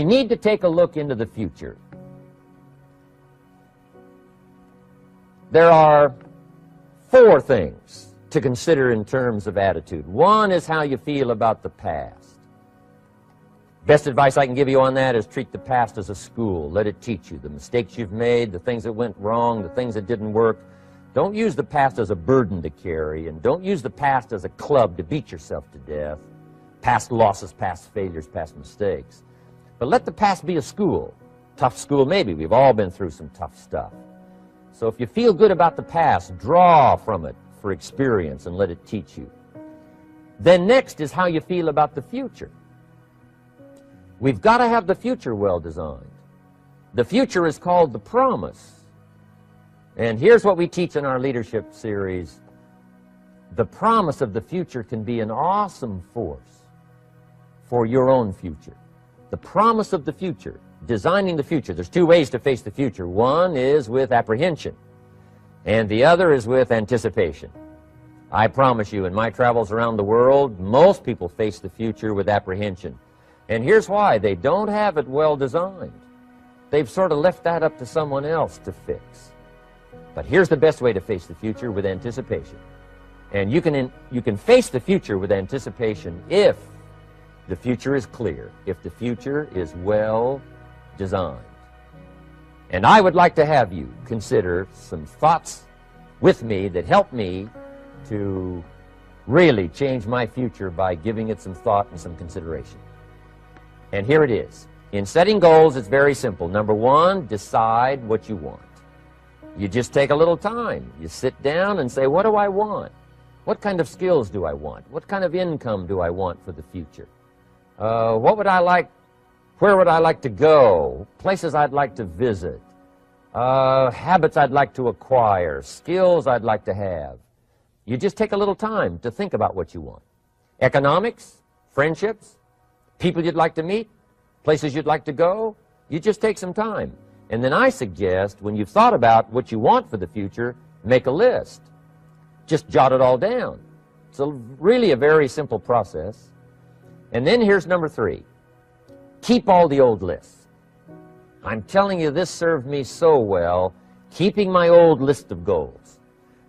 we need to take a look into the future. There are 4 things to consider in terms of attitude. One is how you feel about the past. Best advice I can give you on that is treat the past as a school. Let it teach you the mistakes you've made, the things that went wrong, the things that didn't work. Don't use the past as a burden to carry, and don't use the past as a club to beat yourself to death. Past losses, past failures, past mistakes. But let the past be a school. Tough school maybe. We've all been through some tough stuff. So if you feel good about the past, draw from it for experience and let it teach you. Then next is how you feel about the future. We've got to have the future well designed. The future is called the promise. And here's what we teach in our leadership series. The promise of the future can be an awesome force for your own future. The promise of the future, designing the future. There's 2 ways to face the future. One is with apprehension, and the other is with anticipation. I promise you, in my travels around the world, most people face the future with apprehension. And here's why. They don't have it well designed. They've sort of left that up to someone else to fix. But here's the best way to face the future, with anticipation. And you can face the future with anticipation if the future is clear, if the future is well designed. And I would like to have you consider some thoughts with me that help me to really change my future by giving it some thought and some consideration. And here it is. In setting goals, it's very simple. Number 1, decide what you want. You just take a little time. You sit down and say, what do I want? What kind of skills do I want? What kind of income do I want for the future? What would I like? Where would I like to go? Places I'd like to visit. Habits I'd like to acquire. Skills I'd like to have. You just take a little time to think about what you want. Economics, friendships, people you'd like to meet, places you'd like to go. You just take some time. And then I suggest, when you've thought about what you want for the future, make a list. Just jot it all down. It's really a very simple process. And then here's number 3. Keep all the old lists. I'm telling you, this served me so well, keeping my old list of goals.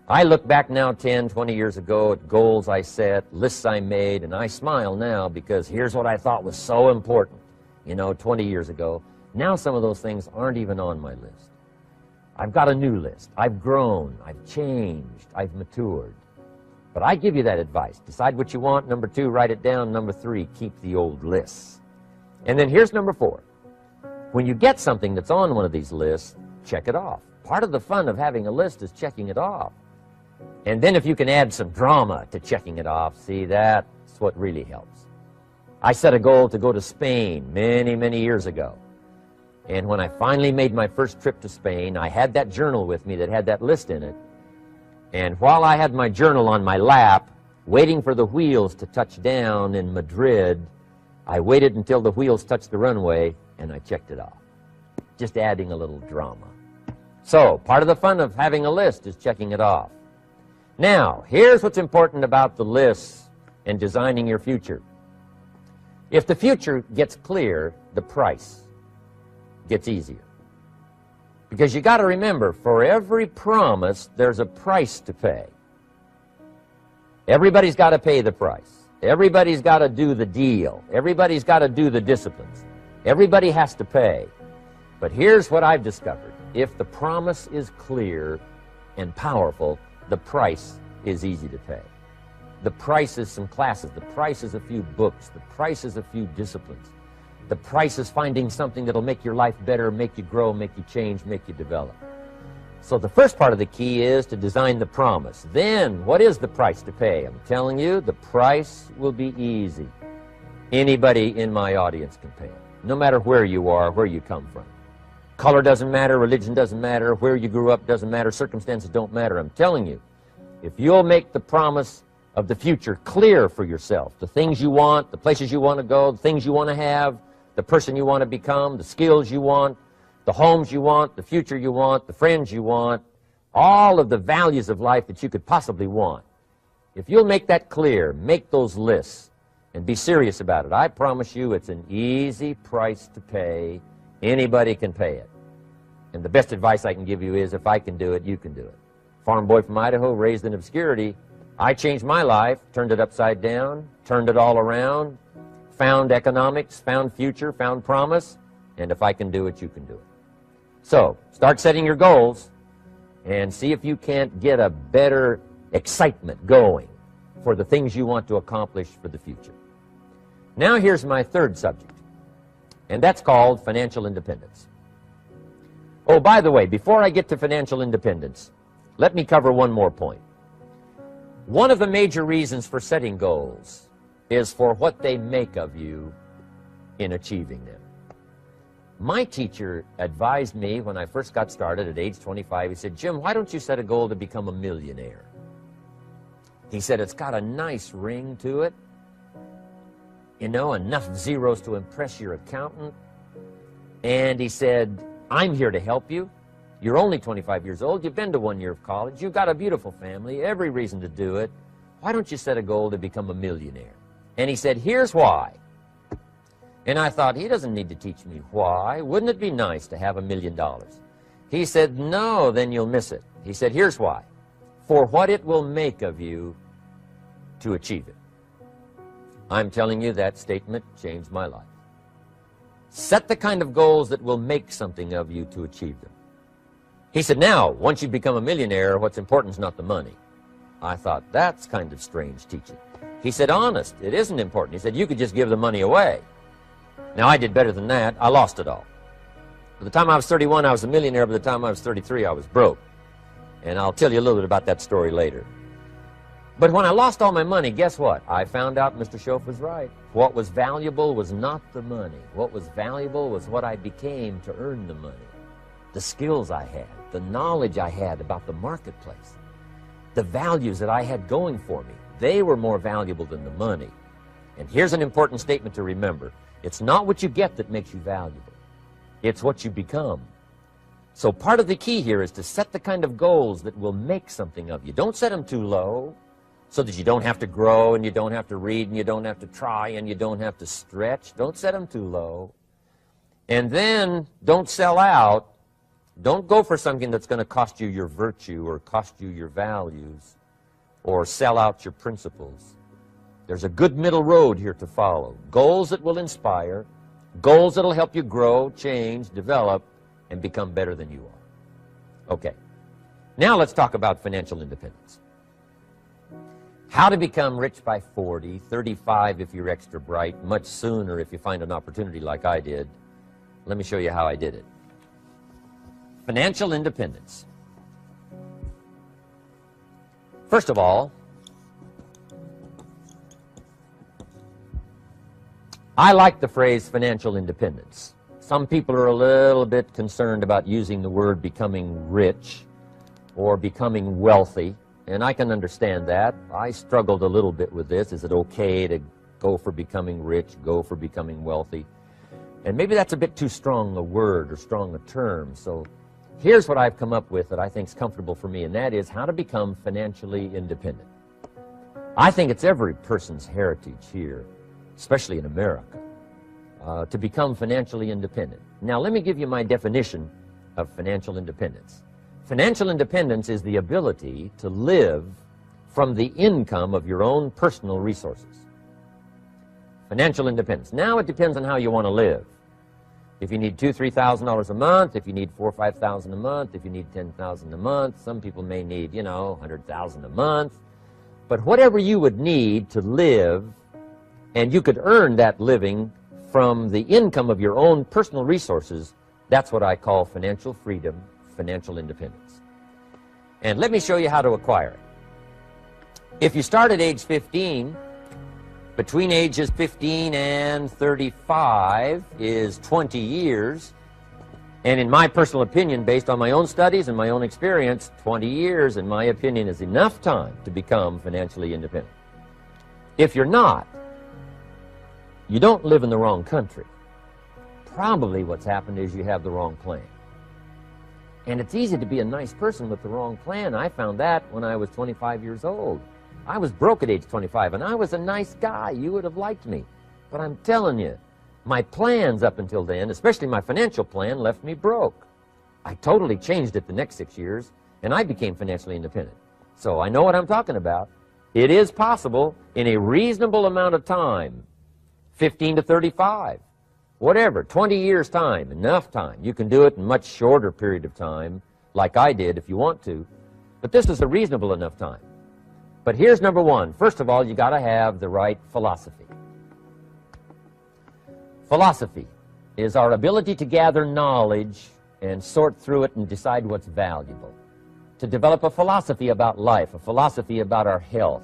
I look back now 10, 20 years ago at goals I set, lists I made, and I smile now because here's what I thought was so important, 20 years ago. Now some of those things aren't even on my list. I've got a new list. I've grown. I've changed. I've matured. But I give you that advice. Decide what you want. Number 2, write it down. Number 3, keep the old lists. And then here's number 4. When you get something that's on one of these lists, check it off. Part of the fun of having a list is checking it off. And then if you can add some drama to checking it off, see, that's what really helps. I set a goal to go to Spain many, many years ago. And when I finally made my first trip to Spain, I had that journal with me that had that list in it. And while I had my journal on my lap, waiting for the wheels to touch down in Madrid, I waited until the wheels touched the runway, and I checked it off. Just adding a little drama. So, part of the fun of having a list is checking it off. Now, here's what's important about the lists and designing your future. If the future gets clear, the price gets easier. Because you got to remember, for every promise, there's a price to pay. Everybody's got to pay the price. Everybody's got to do the deal. Everybody's got to do the disciplines. Everybody has to pay. But here's what I've discovered. If the promise is clear and powerful, the price is easy to pay. The price is some classes. The price is a few books. The price is a few disciplines. The price is finding something that'll make your life better, make you grow, make you change, make you develop. So the first part of the key is to design the promise. Then, what is the price to pay? I'm telling you, the price will be easy. Anybody in my audience can pay it, no matter where you are, where you come from. Color doesn't matter, religion doesn't matter, where you grew up doesn't matter, circumstances don't matter. I'm telling you, if you'll make the promise of the future clear for yourself, the things you want, the places you want to go, the things you want to have, the person you want to become, the skills you want, the homes you want, the future you want, the friends you want, all of the values of life that you could possibly want. If you'll make that clear, make those lists, and be serious about it. I promise you it's an easy price to pay. Anybody can pay it. And the best advice I can give you is, if I can do it, you can do it. Farm boy from Idaho, raised in obscurity. I changed my life, turned it upside down, turned it all around, found economics, found future, found promise, and if I can do it, you can do it. So, start setting your goals and see if you can't get a better excitement going for the things you want to accomplish for the future. Now here's my third subject, and that's called financial independence. Oh, by the way, before I get to financial independence, let me cover one more point. One of the major reasons for setting goals is for what they make of you in achieving them. My teacher advised me when I first got started at age 25, he said, "Jim, why don't you set a goal to become a millionaire?" He said, "It's got a nice ring to it. You know, enough zeros to impress your accountant." And he said, "I'm here to help you. You're only 25 years old. You've been to 1 year of college. You've got a beautiful family, every reason to do it. Why don't you set a goal to become a millionaire?" And he said, "Here's why." And I thought, he doesn't need to teach me why. Wouldn't it be nice to have $1 million? He said, "No, then you'll miss it." He said, "Here's why. For what it will make of you to achieve it." I'm telling you, that statement changed my life. Set the kind of goals that will make something of you to achieve them. He said, "Now, once you become a millionaire, what's important is not the money." I thought, that's kind of strange teaching. He said, "Honest, it isn't important." He said, "You could just give the money away." Now, I did better than that. I lost it all. By the time I was 31, I was a millionaire. By the time I was 33, I was broke. And I'll tell you a little bit about that story later. But when I lost all my money, guess what? I found out Mr. Schoaf was right. What was valuable was not the money. What was valuable was what I became to earn the money. The skills I had, the knowledge I had about the marketplace, the values that I had going for me. They were more valuable than the money. And here's an important statement to remember. It's not what you get that makes you valuable. It's what you become. So part of the key here is to set the kind of goals that will make something of you. Don't set them too low so that you don't have to grow and you don't have to read and you don't have to try and you don't have to stretch. Don't set them too low. And then don't sell out. Don't go for something that's going to cost you your virtue or cost you your values or sell out your principles. There's a good middle road here to follow. Goals that will inspire, goals that will help you grow, change, develop, and become better than you are. Okay, now let's talk about financial independence. How to become rich by 40, 35 if you're extra bright, much sooner if you find an opportunity like I did. Let me show you how I did it. Financial independence. First of all, I like the phrase financial independence. Some people are a little bit concerned about using the word becoming rich or becoming wealthy, and I can understand that. I struggled a little bit with this. Is it okay to go for becoming rich, go for becoming wealthy? And maybe that's a bit too strong a word or strong a term. So here's what I've come up with that I think is comfortable for me, and that is how to become financially independent. I think it's every person's heritage here, especially in America, to become financially independent. Now, let me give you my definition of financial independence. Financial independence is the ability to live from the income of your own personal resources. Financial independence. Now, it depends on how you want to live. If you need $2,000, $3,000 a month, if you need $4,000 or $5,000 a month, if you need $10,000 a month, some people may need, $100,000 a month. But whatever you would need to live, and you could earn that living from the income of your own personal resources, that's what I call financial freedom, financial independence. And let me show you how to acquire it. If you start at age 15, between ages 15 and 35 is 20 years. And in my personal opinion, based on my own studies and my own experience, 20 years, in my opinion, is enough time to become financially independent. If you're not, you don't live in the wrong country. Probably what's happened is you have the wrong plan. And it's easy to be a nice person with the wrong plan. I found that when I was 25 years old. I was broke at age 25, and I was a nice guy. You would have liked me. But I'm telling you, my plans up until then, especially my financial plan, left me broke. I totally changed it the next 6 years, and I became financially independent. So I know what I'm talking about. It is possible in a reasonable amount of time, 15 to 35, whatever, 20 years' time, enough time. You can do it in a much shorter period of time, like I did if you want to. But this is a reasonable enough time. But here's number one. First of all, you got to have the right philosophy. Philosophy is our ability to gather knowledge and sort through it and decide what's valuable. To develop a philosophy about life, a philosophy about our health,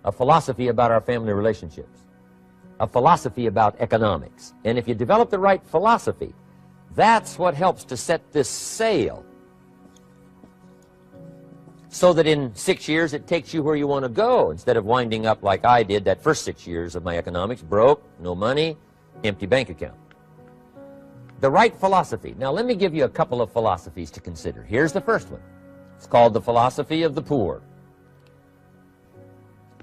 a philosophy about our family relationships, a philosophy about economics. And if you develop the right philosophy, that's what helps to set this sail so that in 6 years it takes you where you want to go instead of winding up like I did that first 6 years of my economics, broke, no money, empty bank account. The right philosophy. Now let me give you a couple of philosophies to consider. Here's the first one. It's called the philosophy of the poor.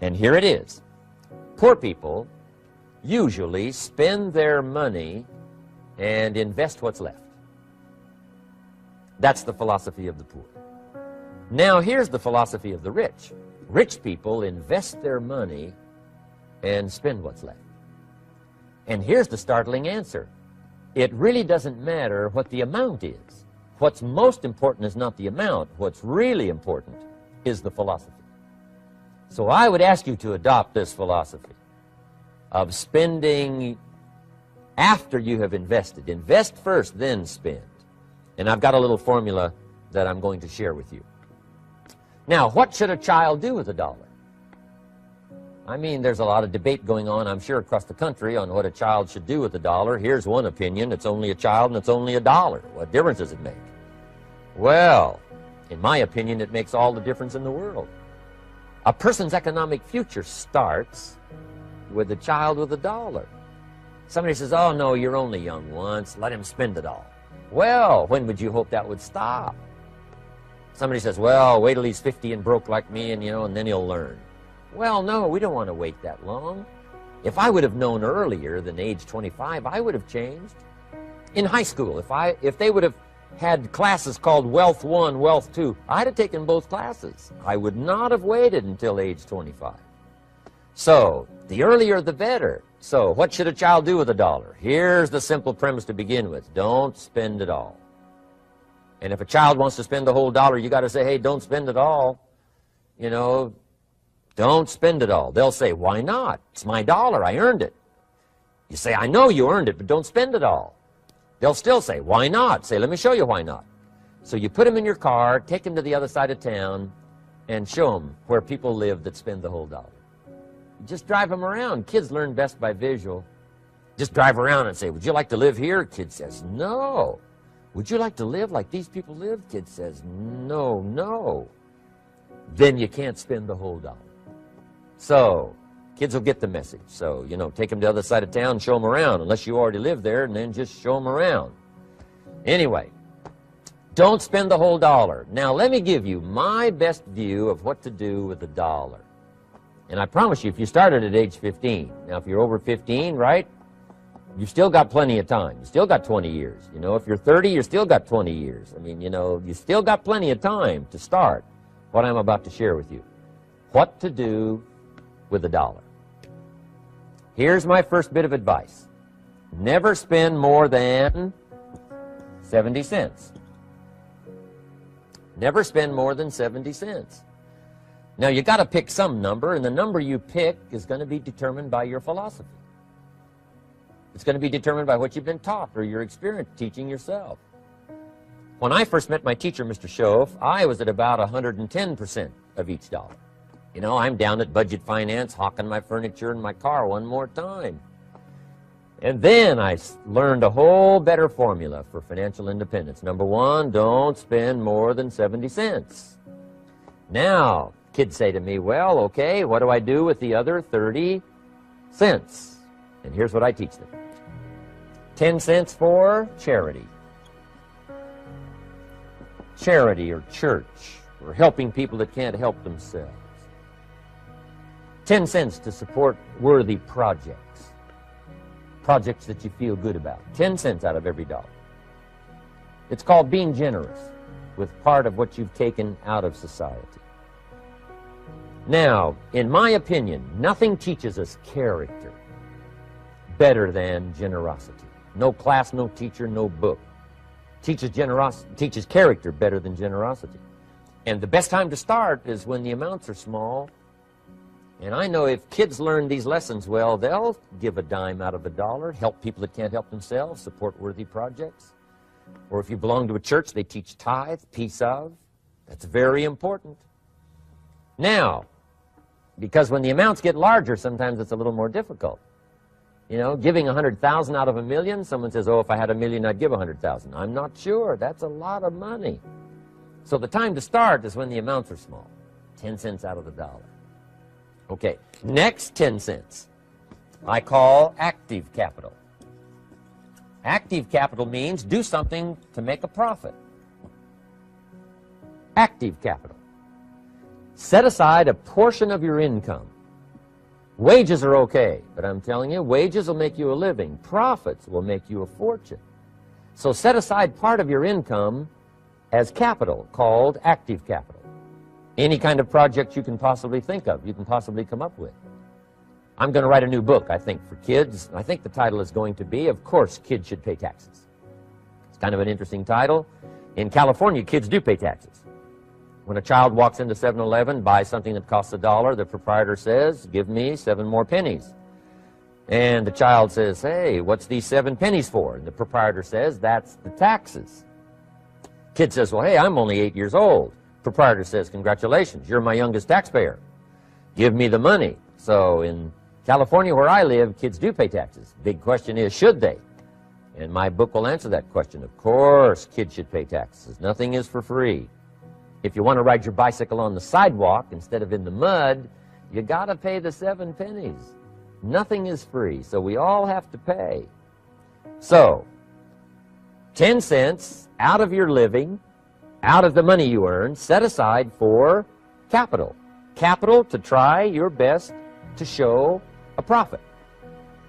And here it is. Poor people usually spend their money and invest what's left. That's the philosophy of the poor. Now here's the philosophy of the rich. Rich people invest their money and spend what's left. And here's the startling answer. It really doesn't matter what the amount is. What's most important is not the amount. What's really important is the philosophy. So I would ask you to adopt this philosophy of spending after you have invested. Invest first, then spend. And I've got a little formula that I'm going to share with you. Now, what should a child do with $1? I mean, there's a lot of debate going on, I'm sure, across the country on what a child should do with $1. Here's one opinion. It's only a child and it's only $1. What difference does it make? Well, in my opinion, it makes all the difference in the world. A person's economic future starts with a child with $1. Somebody says, oh, no, you're only young once. Let him spend it all. Well, when would you hope that would stop? Somebody says, well, wait till he's 50 and broke like me, and, and then he'll learn. Well, no, we don't want to wait that long. If I would have known earlier than age 25, I would have changed. In high school, if they would have had classes called Wealth 1, Wealth 2, I'd have taken both classes. I would not have waited until age 25. So, the earlier the better. So, what should a child do with $1? Here's the simple premise to begin with. Don't spend it all. And if a child wants to spend the whole $1, you got to say, hey, don't spend it all. Don't spend it all. They'll say, why not? It's my $1. I earned it. You say, I know you earned it, but don't spend it all. They'll still say, why not? Say, let me show you why not. So you put them in your car, take them to the other side of town, and show them where people live that spend the whole $1. You just drive them around. Kids learn best by visual. Just drive around and say, would you like to live here? Kid says, no. Would you like to live like these people live? Kid says, no, no. Then you can't spend the whole $1. So, kids will get the message. So, take them to the other side of town, show them around, unless you already live there, and then just show them around. Anyway, don't spend the whole $1. Now, let me give you my best view of what to do with $1. And I promise you, if you started at age 15, now if you're over 15, right, you've still got plenty of time. You still got 20 years. If you're 30, you still got 20 years. I mean, you still got plenty of time to start what I'm about to share with you. What to do with $1. Here's my first bit of advice. Never spend more than 70 cents. Never spend more than 70 cents. Now, you got to pick some number, and the number you pick is going to be determined by your philosophy. It's going to be determined by what you've been taught or your experience teaching yourself. When I first met my teacher, Mr. Schoaf, I was at about 110% of each $1. I'm down at budget finance, hawking my furniture and my car one more time. And then I learned a whole better formula for financial independence. Number one, don't spend more than 70 cents. Now, kids say to me, well, okay, what do I do with the other 30 cents? And here's what I teach them. 10 cents for charity. Charity or church, or helping people that can't help themselves. 10 cents to support worthy projects. Projects that you feel good about. 10 cents out of every dollar. It's called being generous with part of what you've taken out of society. Now, in my opinion, nothing teaches us character better than generosity. No class, no teacher, no book teaches character better than generosity. And the best time to start is when the amounts are small. And I know if kids learn these lessons well, they'll give a dime out of a dollar, help people that can't help themselves, support worthy projects. Or if you belong to a church, they teach tithe, piece of. That's very important. Now, because when the amounts get larger, sometimes it's a little more difficult. You know, giving 100,000 out of a million, someone says, oh, if I had a million, I'd give 100,000. I'm not sure. That's a lot of money. So the time to start is when the amounts are small. 10 cents out of the dollar. Okay, next 10 cents I call active capital. Active capital means do something to make a profit. Active capital. Set aside a portion of your income. Wages are okay, but I'm telling you, wages will make you a living. Profits will make you a fortune. So set aside part of your income as capital, called active capital. Any kind of project you can possibly think of, you can possibly come up with. I'm going to write a new book, I think, for kids. I think the title is going to be, Of Course Kids Should Pay Taxes. It's kind of an interesting title. In California, kids do pay taxes. When a child walks into 7-Eleven, buys something that costs $1, the proprietor says, give me 7 more pennies. And the child says, hey, what's these 7 pennies for? And the proprietor says, that's the taxes. Kid says, well, hey, I'm only 8 years old. Proprietor says, congratulations, you're my youngest taxpayer. Give me the money. So in California, where I live, kids do pay taxes. Big question is, should they? And my book will answer that question. Of course, kids should pay taxes. Nothing is for free. If you want to ride your bicycle on the sidewalk instead of in the mud, you got to pay the 7 pennies. Nothing is free, so we all have to pay. So, 10 cents out of your living, out of the money you earn, set aside for capital. Capital to try your best to show a profit.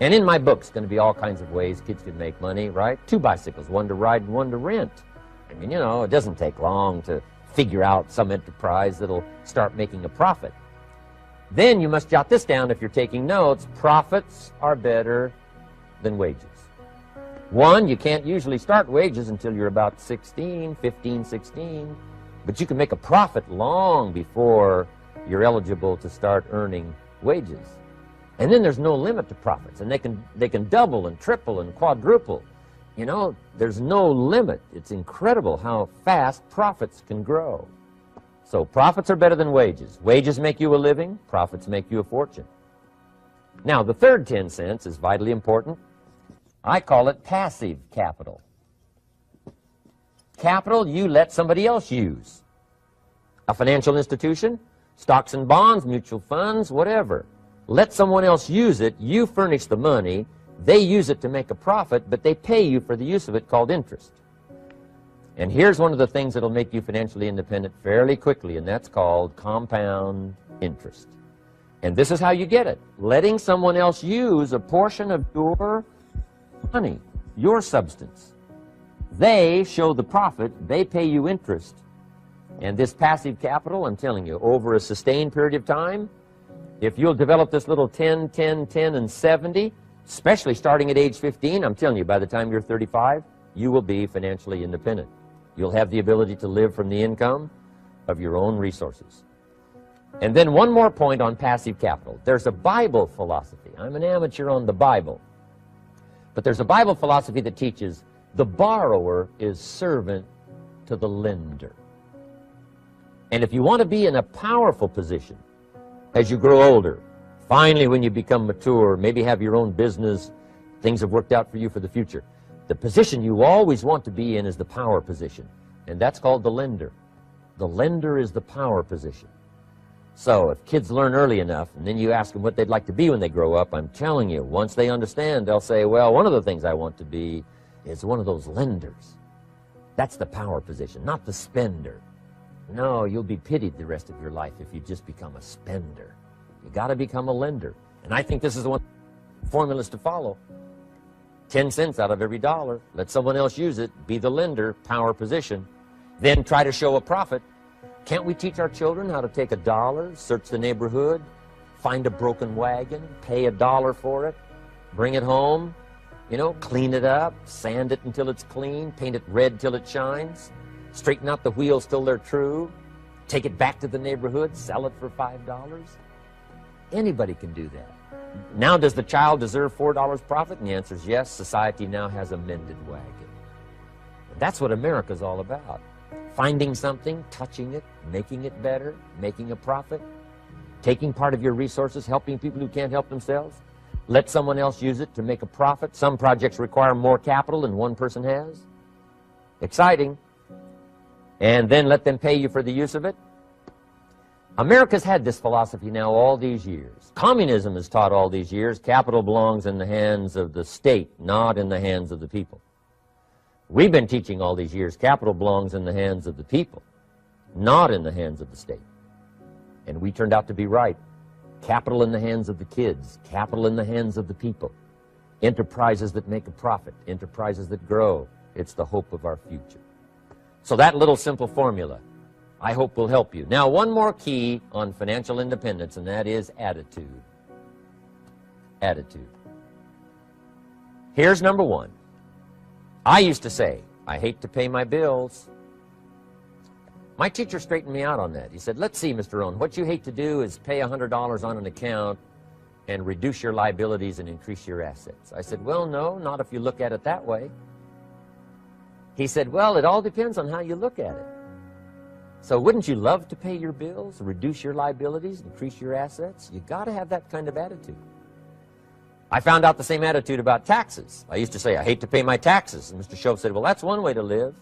And in my book, it's going to be all kinds of ways kids can make money, right? 2 bicycles, one to ride and one to rent. I mean, you know, it doesn't take long to figure out some enterprise that'll start making a profit. Then you must jot this down if you're taking notes. Profits are better than wages. 1, you can't usually start wages until you're about 16, 15, 16. But you can make a profit long before you're eligible to start earning wages. And then there's no limit to profits. And they can double and triple and quadruple. You know, there's no limit. It's incredible how fast profits can grow. So profits are better than wages. Wages make you a living. Profits make you a fortune. Now, the third 10 cents is vitally important. I call it passive capital. Capital you let somebody else use. A financial institution, stocks and bonds, mutual funds, whatever. Let someone else use it. You furnish the money. They use it to make a profit, but they pay you for the use of it, called interest. And here's one of the things that'll make you financially independent fairly quickly, and that's called compound interest. And this is how you get it. Letting someone else use a portion of your money, your substance. They show the profit, they pay you interest. And this passive capital, I'm telling you, over a sustained period of time, if you'll develop this little 10, 10, 10, and 70, especially starting at age 15, I'm telling you, by the time you're 35, you will be financially independent. You'll have the ability to live from the income of your own resources. And then one more point on passive capital. There's a Bible philosophy. I'm an amateur on the Bible. But there's a Bible philosophy that teaches the borrower is servant to the lender. And if you want to be in a powerful position as you grow older, finally when you become mature, maybe have your own business, things have worked out for you for the future, the position you always want to be in is the power position. And that's called the lender. The lender is the power position. So if kids learn early enough, and then you ask them what they'd like to be when they grow up, I'm telling you, once they understand, they'll say, well, one of the things I want to be is one of those lenders. That's the power position, not the spender. No, you'll be pitied the rest of your life if you just become a spender. You got to become a lender. And I think this is the one formulas to follow. 10 cents out of every dollar. Let someone else use it. Be the lender, power position. Then try to show a profit. Can't we teach our children how to take $1, search the neighborhood, find a broken wagon, pay $1 for it, bring it home, you know, clean it up, sand it until it's clean, paint it red till it shines, straighten out the wheels till they're true, take it back to the neighborhood, sell it for $5? Anybody can do that. Now, does the child deserve $4 profit? And the answer is yes. Society now has a mended wagon. And that's what America's all about. Finding something, touching it, making it better, making a profit, taking part of your resources, helping people who can't help themselves. Let someone else use it to make a profit. Some projects require more capital than one person has. Exciting. And then let them pay you for the use of it. America's had this philosophy now all these years. Communism has taught all these years capital belongs in the hands of the state, not in the hands of the people. We've been teaching all these years capital belongs in the hands of the people, not in the hands of the state. And we turned out to be right. Capital in the hands of the kids, capital in the hands of the people. Enterprises that make a profit, enterprises that grow. It's the hope of our future. So that little simple formula, I hope, will help you. Now, one more key on financial independence, and that is attitude. Attitude. Here's number one. I used to say, I hate to pay my bills. My teacher straightened me out on that. He said, let's see, Mr. Rohn, what you hate to do is pay $100 on an account and reduce your liabilities and increase your assets. I said, well, no, not if you look at it that way. He said, well, it all depends on how you look at it. So wouldn't you love to pay your bills, reduce your liabilities, increase your assets? You got to have that kind of attitude. I found out the same attitude about taxes. I used to say, I hate to pay my taxes. And Mr. Shove said, well, that's one way to live.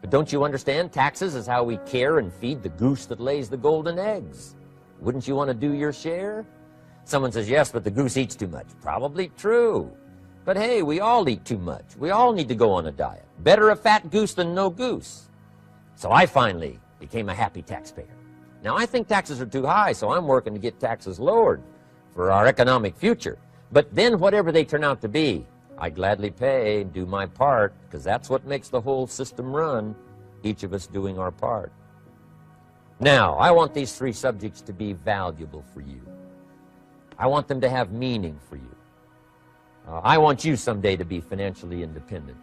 But don't you understand? Taxes is how we care and feed the goose that lays the golden eggs. Wouldn't you want to do your share? Someone says, yes, but the goose eats too much. Probably true. But hey, we all eat too much. We all need to go on a diet. Better a fat goose than no goose. So I finally became a happy taxpayer. Now, I think taxes are too high, so I'm working to get taxes lowered for our economic future. But then whatever they turn out to be, I gladly pay and do my part, because that's what makes the whole system run, each of us doing our part. Now, I want these three subjects to be valuable for you. I want them to have meaning for you. I want you someday to be financially independent.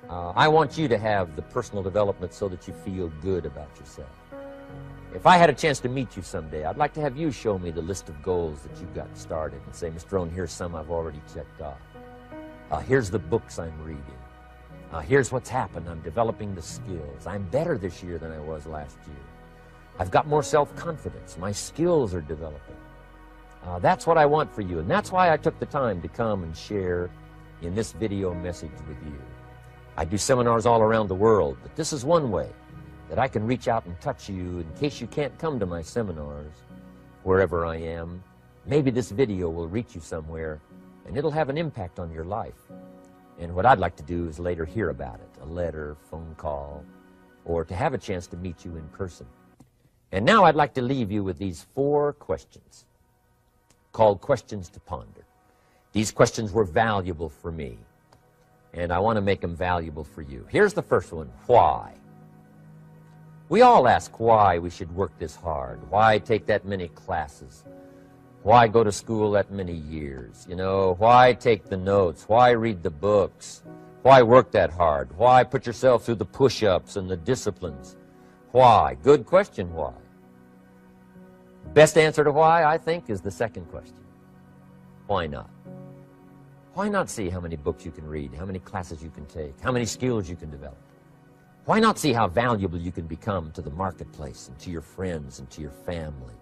I want you to have the personal development so that you feel good about yourself. If I had a chance to meet you someday, I'd like to have you show me the list of goals that you got started and say, Mr. Rohn, here's some I've already checked off. Here's the books I'm reading. Here's what's happened. I'm developing the skills. I'm better this year than I was last year. I've got more self-confidence. My skills are developing. That's what I want for you, and that's why I took the time to come and share in this video message with you. I do seminars all around the world, but this is one way that I can reach out and touch you in case you can't come to my seminars, wherever I am. Maybe this video will reach you somewhere, and it'll have an impact on your life. And what I'd like to do is later hear about it, a letter, phone call, or to have a chance to meet you in person. And now I'd like to leave you with these 4 questions called questions to ponder. These questions were valuable for me, and I want to make them valuable for you. Here's the first one, why? We all ask why we should work this hard, why take that many classes, why go to school that many years, you know, why take the notes, why read the books, why work that hard, why put yourself through the push-ups and the disciplines, why? Good question, why? Best answer to why, I think, is the second question. Why not? Why not see how many books you can read, how many classes you can take, how many skills you can develop? Why not see how valuable you can become to the marketplace and to your friends and to your family?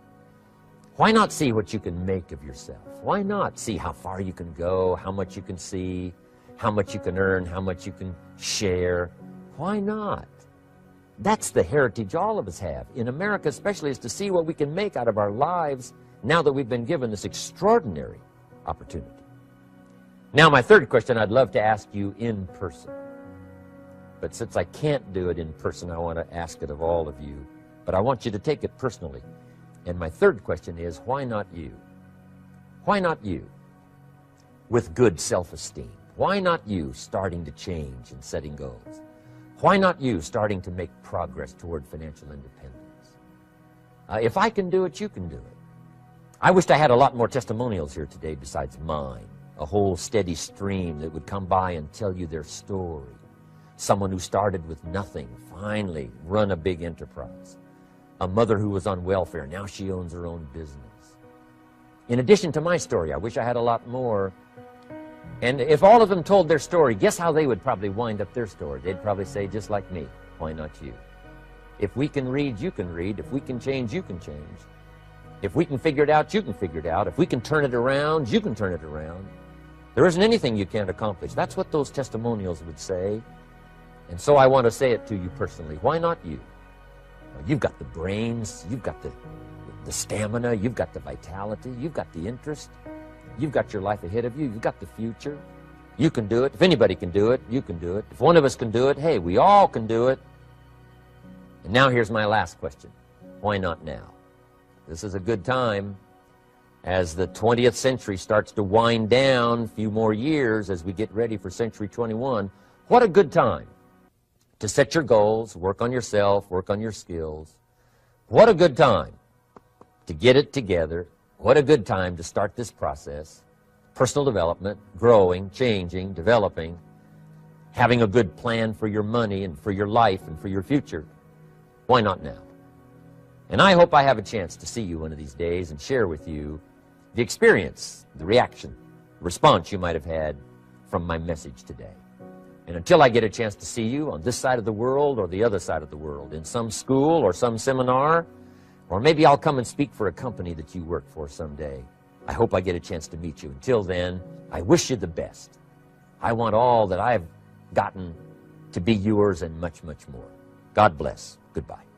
Why not see what you can make of yourself? Why not see how far you can go, how much you can see, how much you can earn, how much you can share? Why not? That's the heritage all of us have, in America especially, is to see what we can make out of our lives now that we've been given this extraordinary opportunity. Now, my third question I'd love to ask you in person. But since I can't do it in person, I want to ask it of all of you. But I want you to take it personally And my third question is, why not you? Why not you? With good self-esteem. Why not you starting to change and setting goals? Why not you starting to make progress toward financial independence? If I can do it, you can do it. I wished I had a lot more testimonials here today besides mine. A whole steady stream that would come by and tell you their story. Someone who started with nothing, finally run a big enterprise. A mother who was on welfare, now she owns her own business. In addition to my story, I wish I had a lot more. And if all of them told their story, guess how they would probably wind up their story? They'd probably say, just like me, why not you? If we can read, you can read. If we can change, you can change. If we can figure it out, you can figure it out. If we can turn it around, you can turn it around. There isn't anything you can't accomplish. That's what those testimonials would say. And so I want to say it to you personally. Why not you? You've got the brains, you've got the stamina, you've got the vitality, you've got the interest, you've got your life ahead of you, you've got the future. You can do it. If anybody can do it, you can do it. If one of us can do it, hey, we all can do it. And now here's my last question. Why not now? This is a good time as the 20th century starts to wind down, a few more years as we get ready for century 21. What a good time to set your goals, work on yourself, work on your skills. What a good time to get it together. What a good time to start this process. Personal development, growing, changing, developing, having a good plan for your money and for your life and for your future. Why not now? And I hope I have a chance to see you one of these days and share with you the experience, the reaction, the response you might have had from my message today. And until I get a chance to see you on this side of the world or the other side of the world, in some school or some seminar, or maybe I'll come and speak for a company that you work for someday, I hope I get a chance to meet you. Until then, I wish you the best. I want all that I've gotten to be yours and much, much more. God bless. Goodbye.